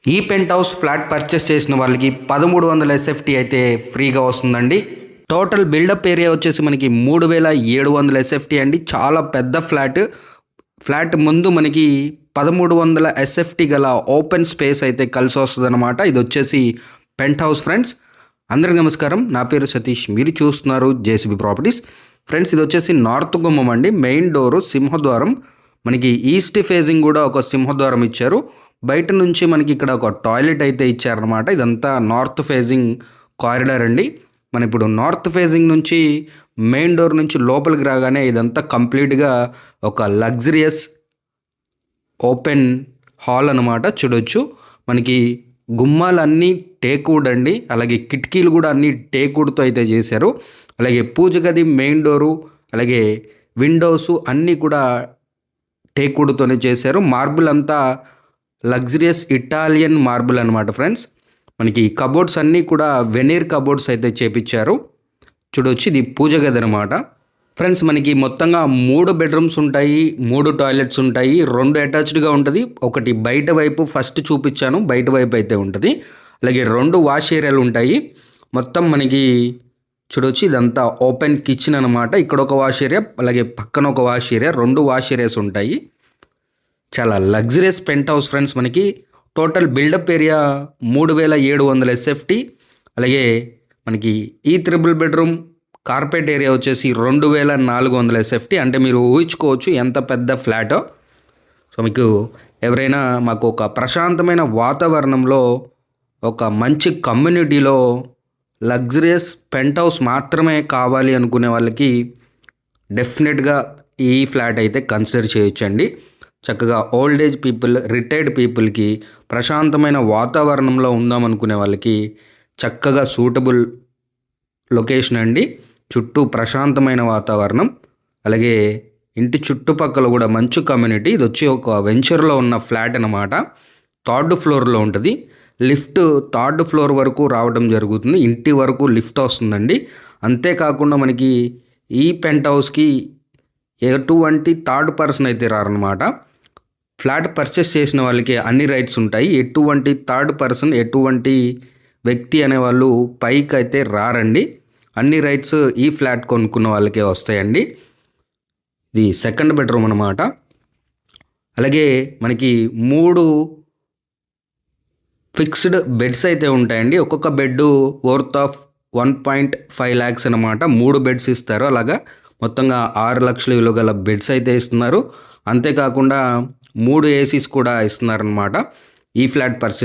ఈ pent house flat purchase చేసిన వాళ్ళకి 1300 ఎస్ఎఫ్టీ అయితే ఫ్రీగా వస్తుందండి. టోటల్ బిల్డప్ ఏరియా వచ్చేసి మనకి 3700 ఎస్ఎఫ్టీ అండి. చాలా పెద్ద ఫ్లాట్ ముందు మనకి 1300 ఎస్ఎఫ్టీ గల ఓపెన్ స్పేస్ అయితే కలిసి వస్తుందన్నమాట. ఇది వచ్చేసి పెంట్ హౌస్ ఫ్రెండ్స్. అందరికీ నమస్కారం, నా పేరు సతీష్, మీరు చూస్తున్నారు జేసీబీ ప్రాపర్టీస్. ఫ్రెండ్స్, ఇది వచ్చేసి నార్త్ గుమ్మం అండి. మెయిన్ డోరు సింహద్వారం, మనకి ఈస్ట్ ఫేజింగ్ కూడా ఒక సింహద్వారం ఇచ్చారు. బయట నుంచి మనకి ఇక్కడ ఒక టాయిలెట్ అయితే ఇచ్చారనమాట. ఇదంతా నార్త్ ఫేజింగ్ కారిడార్ అండి. మనం ఇప్పుడు నార్త్ ఫేజింగ్ నుంచి మెయిన్ డోర్ నుంచి లోపలికి రాగానే ఇదంతా కంప్లీట్గా ఒక లగ్జరియస్ ఓపెన్ హాల్ అనమాట. చూడొచ్చు, మనకి గుమ్మాలన్నీ టేక్వుడ్ అండి. అలాగే కిటికీలు కూడా అన్నీ టేక్వుడ్తో అయితే చేశారు. అలాగే పూజ గది మెయిన్ డోరు అలాగే విండోస్ అన్నీ కూడా టేక్వుడ్తోనే చేశారు. మార్బుల్ అంతా లగ్జరియస్ ఇటాలియన్ మార్బుల్ అనమాట ఫ్రెండ్స్. మనకి కబోర్డ్స్ అన్నీ కూడా వెనీర్ కబోర్డ్స్ అయితే చేపించారు. చూడొచ్చు, ఇది పూజ గది అనమాట. ఫ్రెండ్స్, మనకి మొత్తంగా 3 బెడ్రూమ్స్ ఉంటాయి, 3 టాయిలెట్స్ ఉంటాయి, 2 అటాచ్డ్గా ఉంటుంది. ఒకటి బయట వైపు ఫస్ట్ చూపించాను, బయట వైపు అయితే ఉంటుంది. అలాగే 2 వాష్ ఏరియాలు ఉంటాయి. మొత్తం మనకి చూడొచ్చు, ఇదంతా ఓపెన్ కిచెన్ అనమాట. ఇక్కడ ఒక వాష్ ఏరియా, అలాగే పక్కన ఒక వాష్ ఏరియా, 2 వాష్ ఏరియాస్ ఉంటాయి. చాలా లగ్జరియస్ పెంట్ హౌస్ ఫ్రెండ్స్. మనకి టోటల్ బిల్డప్ ఏరియా 3700 ఎస్ఎఫ్టీ. అలాగే మనకి ఈ త్రిబుల్ బెడ్రూమ్ కార్పెట్ ఏరియా వచ్చేసి 2400 ఎస్ఎఫ్టీ. అంటే మీరు ఊహించుకోవచ్చు ఎంత పెద్ద ఫ్లాటో. సో మీకు ఎవరైనా మాకు ఒక ప్రశాంతమైన వాతావరణంలో ఒక మంచి కమ్యూనిటీలో లగ్జరియస్ పెంట్ హౌస్ మాత్రమే కావాలి అనుకునే వాళ్ళకి డెఫినెట్గా ఈ ఫ్లాట్ అయితే కన్సిడర్ చేయొచ్చండి. చక్కగా ఓల్డ్ ఏజ్ పీపుల్, రిటైర్డ్ పీపుల్కి ప్రశాంతమైన వాతావరణంలో ఉందామనుకునే వాళ్ళకి చక్కగా సూటబుల్ లొకేషన్ అండి. చుట్టూ ప్రశాంతమైన వాతావరణం, అలాగే ఇంటి చుట్టుపక్కల కూడా మంచి కమ్యూనిటీ. ఇది వచ్చి ఒక వెంచర్లో ఉన్న ఫ్లాట్ అనమాట. 3rd ఫ్లోర్లో ఉంటుంది. లిఫ్ట్ 3rd ఫ్లోర్ వరకు రావడం జరుగుతుంది. ఇంటి వరకు లిఫ్ట్ వస్తుందండి. అంతేకాకుండా మనకి ఈ పెంట్ హౌస్కి ఎటువంటి థర్డ్ పర్సన్ అయితే రారనమాట. ఫ్లాట్ పర్చేస్ చేసిన వాళ్ళకి అన్ని రైట్స్ ఉంటాయి. ఎటువంటి థర్డ్ పర్సన్, ఎటువంటి వ్యక్తి అనేవాళ్ళు పైకి అయితే రారండి. అన్ని రైట్స్ ఈ ఫ్లాట్ కొనుక్కున్న వాళ్ళకే వస్తాయండి. ఇది 2nd బెడ్రూమ్ అనమాట. అలాగే మనకి 3 ఫిక్స్డ్ బెడ్స్ అయితే ఉంటాయండి. ఒక్కొక్క బెడ్ వర్త్ ఆఫ్ 1.5 lakhs అనమాట. 3 బెడ్స్ ఇస్తారు. అలాగా మొత్తంగా 6 లక్షల విలువ గల బెడ్స్ అయితే ఇస్తున్నారు. అంతేకాకుండా 3 ఏసీస్ కూడా ఇస్తున్నారనమాట ఈ ఫ్లాట్ పర్చేస్